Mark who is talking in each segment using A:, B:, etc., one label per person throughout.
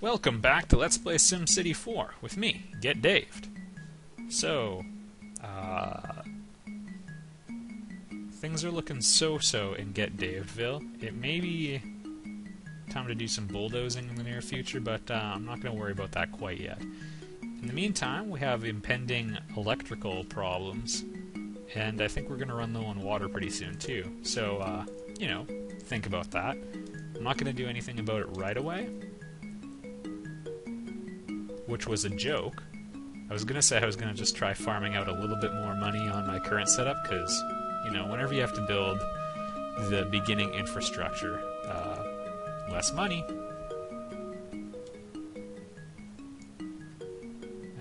A: Welcome back to Let's Play SimCity 4 with me, Get Daved. So, things are looking so-so in Get Davedville. It may be time to do some bulldozing in the near future, but I'm not going to worry about that quite yet. In the meantime, we have impending electrical problems, and I think we're going to run low on water pretty soon too. So, think about that. I'm not going to do anything about it right away, which was a joke. I was going to say I was going to just try farming out a little bit more money on my current setup, because, whenever you have to build the beginning infrastructure, less money.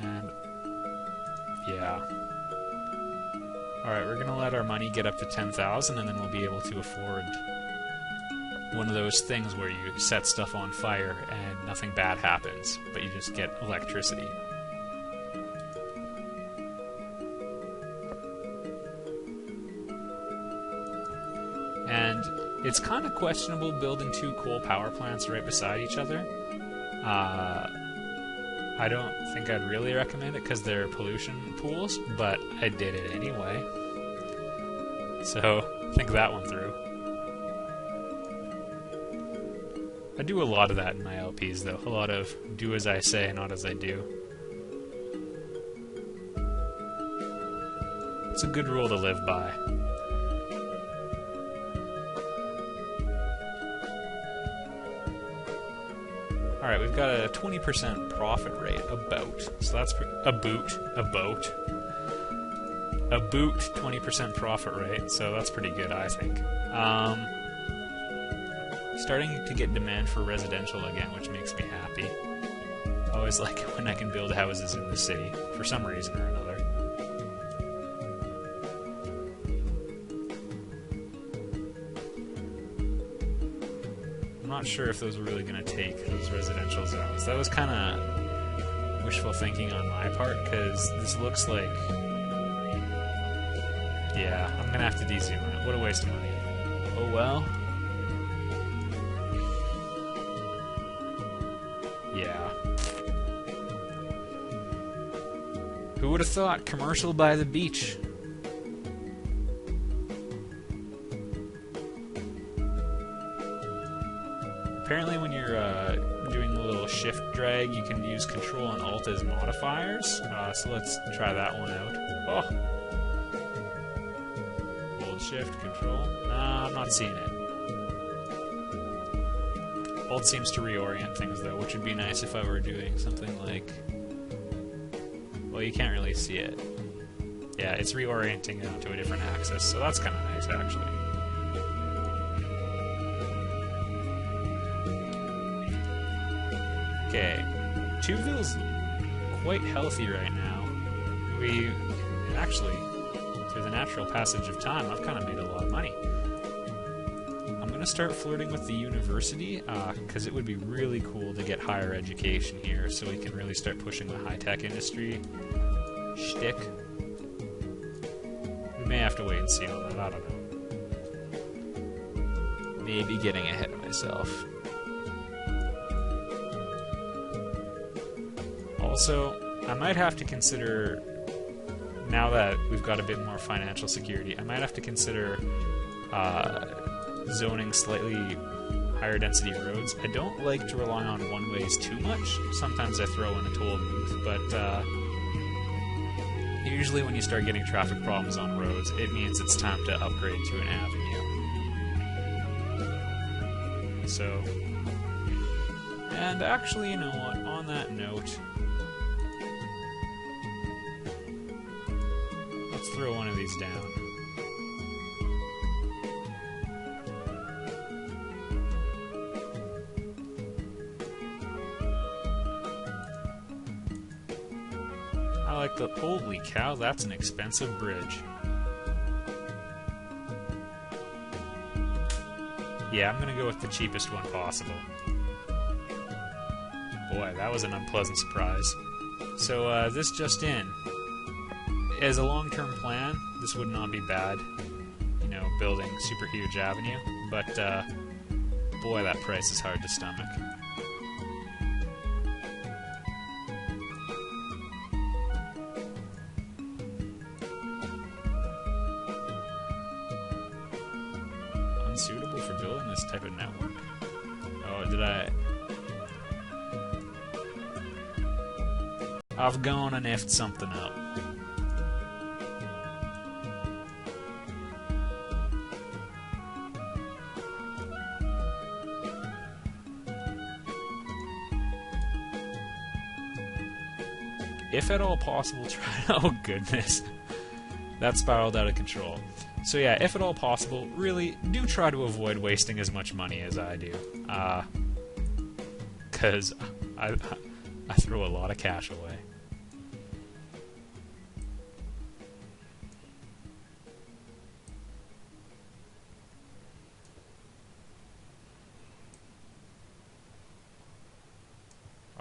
A: And, yeah. Alright, we're going to let our money get up to 10,000, and then we'll be able to afford one of those things where you set stuff on fire and nothing bad happens, but you just get electricity. And it's kind of questionable building two coal power plants right beside each other. I don't think I'd really recommend it because they're pollution pools, but I did it anyway. So, think that one through. I do a lot of that in my LPs, though. A lot of do as I say, not as I do. It's a good rule to live by. Alright, we've got a 20% profit rate, about. So that's a boot 20% profit rate, so that's pretty good, I think. Starting to get demand for residential again, which makes me happy. I always like it when I can build houses in the city, for some reason or another. I'm not sure if those were really going to take, those residential zones. That was kind of wishful thinking on my part, because this looks like... Yeah, I'm going to have to de-zoom it. What a waste of money. Oh well. Yeah. Who would have thought? Commercial by the beach. Apparently when you're doing a little shift drag, you can use Control and Alt as modifiers. So let's try that one out. Oh! Hold Shift, Control. I'm not seeing it. Alt seems to reorient things, though, which would be nice if I were doing something like... Well, you can't really see it. Yeah, it's reorienting it onto a different axis, so that's kind of nice, actually. Okay, Tuville's quite healthy right now. Actually, through the natural passage of time, I've kind of made a lot of money. I'm going to start flirting with the university, because it would be really cool to get higher education here, so we can really start pushing the high-tech industry shtick. We may have to wait and see on that, I don't know. Maybe getting ahead of myself. Also, I might have to consider, now that we've got a bit more financial security, I might have to consider zoning slightly higher density roads. I don't like to rely on one-ways too much. Sometimes I throw in a toll booth, but usually when you start getting traffic problems on roads, it means it's time to upgrade to an avenue. So, and actually, you know what, on that note, let's throw one of these down. I like the... Holy cow, that's an expensive bridge. Yeah, I'm gonna go with the cheapest one possible. Boy, that was an unpleasant surprise. So, this just in. As a long-term plan, this would not be bad, building super huge avenue, but boy, that price is hard to stomach. for building this type of network. Oh, did I... I've gone and effed something up. If at all possible, try... Oh, goodness. That spiraled out of control. So yeah, if at all possible, really, do try to avoid wasting as much money as I do. Because I throw a lot of cash away.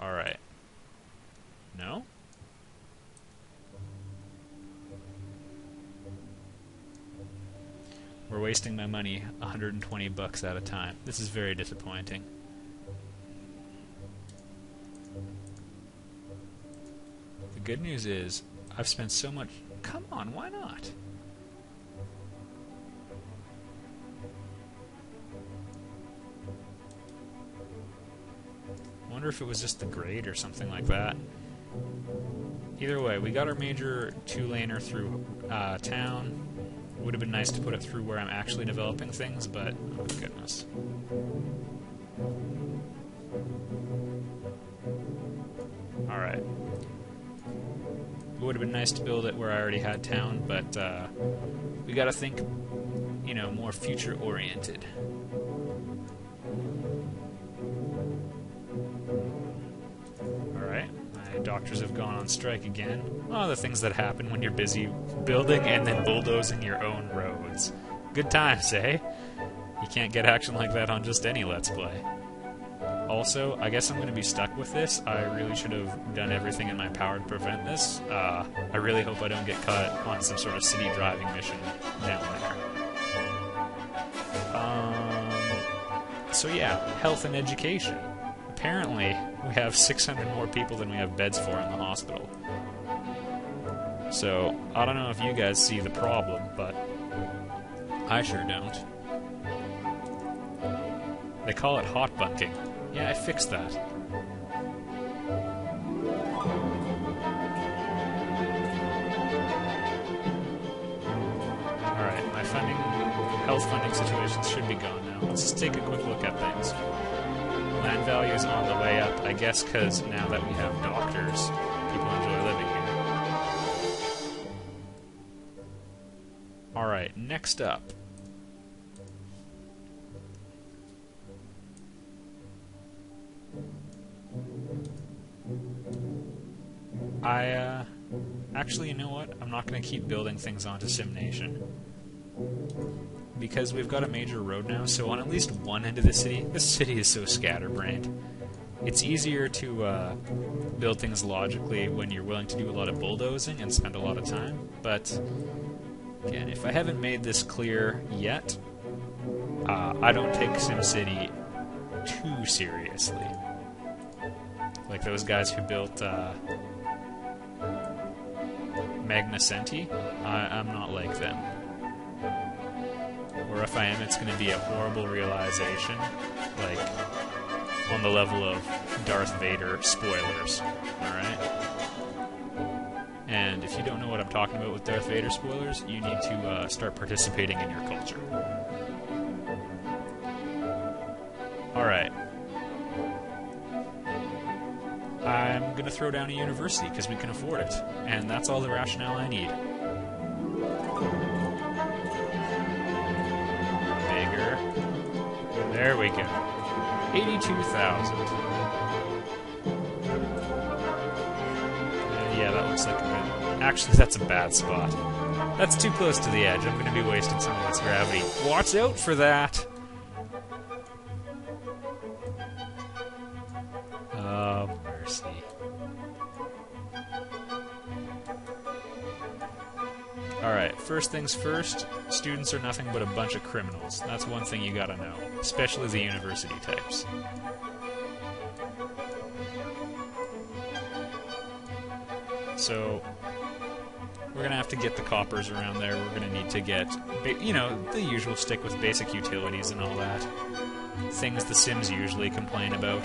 A: Alright. No? We're wasting my money 120 bucks at a time. This is very disappointing. The good news is, I've spent so much... Come on, why not? Wonder if it was just the grade or something like that. Either way, we got our major two-laner through town. Would have been nice to put it through where I'm actually developing things, but oh goodness. Alright. It would have been nice to build it where I already had town, but we gotta think, you know, more future-oriented. Alright. Doctors have gone on strike again. Oh, the things that happen when you're busy building and then bulldozing your own roads. Good times, eh? You can't get action like that on just any Let's Play. Also, I guess I'm going to be stuck with this. I really should have done everything in my power to prevent this. I really hope I don't get caught on some sort of city driving mission down there. So yeah, health and education. Apparently, we have 600 more people than we have beds for in the hospital. So, I don't know if you guys see the problem, but I sure don't. They call it hot bunking. Yeah, I fixed that. Alright, my health funding situations should be gone now. Let's just take a quick look at things. Land value is on the way up, I guess because now that we have doctors, people enjoy living here. Alright, next up. Actually, you know what? I'm not going to keep building things onto SimNation. Because we've got a major road now, so on at least one end of the city, this city is so scatterbrained. It's easier to build things logically when you're willing to do a lot of bulldozing and spend a lot of time, but again, if I haven't made this clear yet, I don't take SimCity too seriously. Like those guys who built Magna-Centi, I'm not like them. Or if I am, it's going to be a horrible realization, like on the level of Darth Vader spoilers, alright? And if you don't know what I'm talking about with Darth Vader spoilers, you need to start participating in your culture. Alright. I'm going to throw down a university because we can afford it, and that's all the rationale I need. There we go. 82,000. Yeah, that looks like a good... Actually, that's a bad spot. That's too close to the edge. I'm going to be wasting some of its gravity. Watch out for that! Oh, mercy. Alright, first things first, students are nothing but a bunch of criminals. That's one thing you gotta know, especially the university types. So, We're going to have to get the coppers around there. We're going to need to get, you know, the usual stick with basic utilities and all that. Things the Sims usually complain about.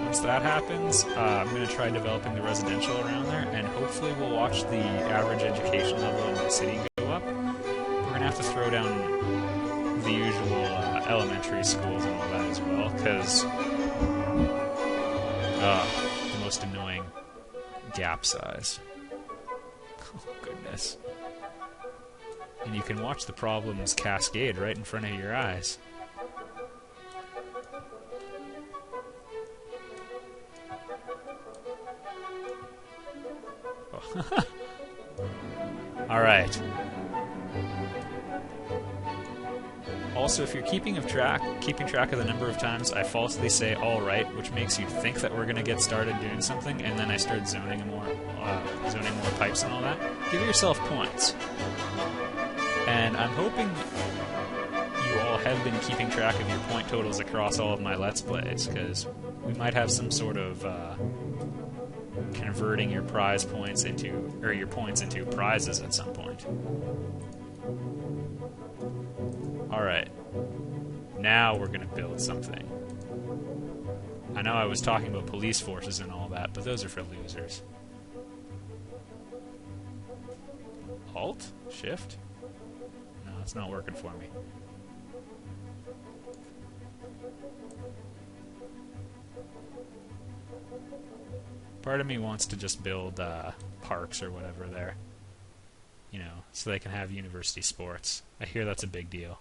A: Once that happens, I'm going to try developing the residential around there, and hopefully we'll watch the average education level in the city go up. We're going to have to throw down the usual elementary schools and all that as well, because the most annoying gap size. Oh, goodness. And you can watch the problems cascade right in front of your eyes. Alright. Also, if you're keeping track of the number of times I falsely say alright, which makes you think that we're going to get started doing something, and then I start zoning more pipes and all that, give yourself points. And I'm hoping you all have been keeping track of your point totals across all of my Let's Plays, because we might have some sort of converting your prize points into, or your points into prizes at some point. Alright. Now we're gonna build something. I know I was talking about police forces and all that, but those are for losers. Alt? Shift? No, it's not working for me. Part of me wants to just build parks or whatever there, you know, so they can have university sports. I hear that's a big deal.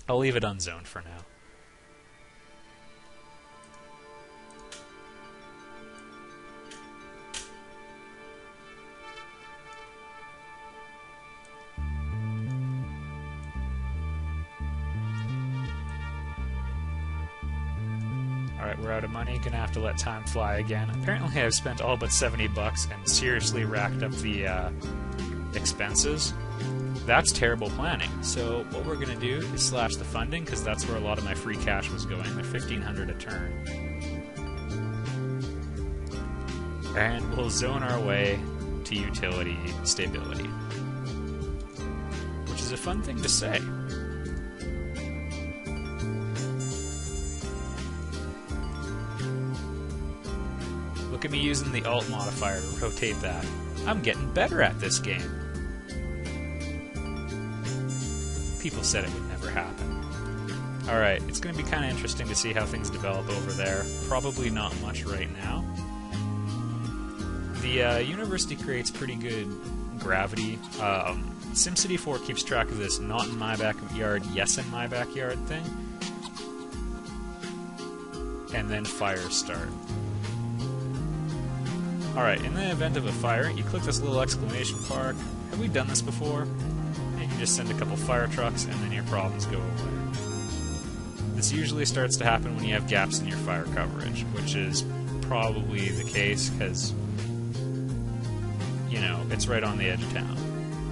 A: I'll leave it unzoned for now. Alright, we're out of money, gonna have to let time fly again. Apparently I've spent all but $70 and seriously racked up the expenses. That's terrible planning. So what we're gonna do is slash the funding, because that's where a lot of my free cash was going. They're $1,500 a turn. And we'll zone our way to utility stability. Which is a fun thing to say. Look at me using the Alt modifier to rotate that. I'm getting better at this game. People said it would never happen. Alright, it's going to be kind of interesting to see how things develop over there. Probably not much right now. The university creates pretty good gravity. SimCity 4 keeps track of this not in my backyard, yes in my backyard thing. And then fires start. Alright, in the event of a fire, you click this little exclamation mark. Have we done this before? And you just send a couple fire trucks and then your problems go away. This usually starts to happen when you have gaps in your fire coverage, which is probably the case because, you know, it's right on the edge of town.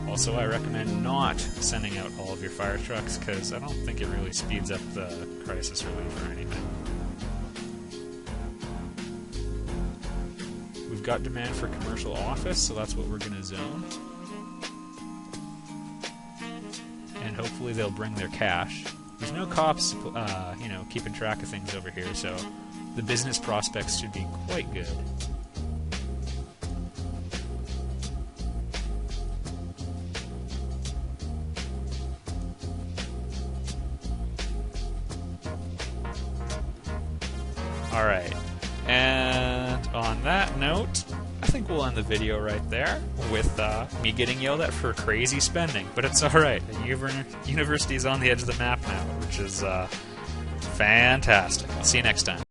A: Also, I recommend not sending out all of your fire trucks because I don't think it really speeds up the crisis relief or anything. We've got demand for commercial office, so that's what we're going to zone. And hopefully they'll bring their cash. There's no cops, you know, keeping track of things over here, so the business prospects should be quite good. Alright, and on that note, I think we'll end the video right there with me getting yelled at for crazy spending, but it's alright. The university's on the edge of the map now, which is fantastic. I'll see you next time.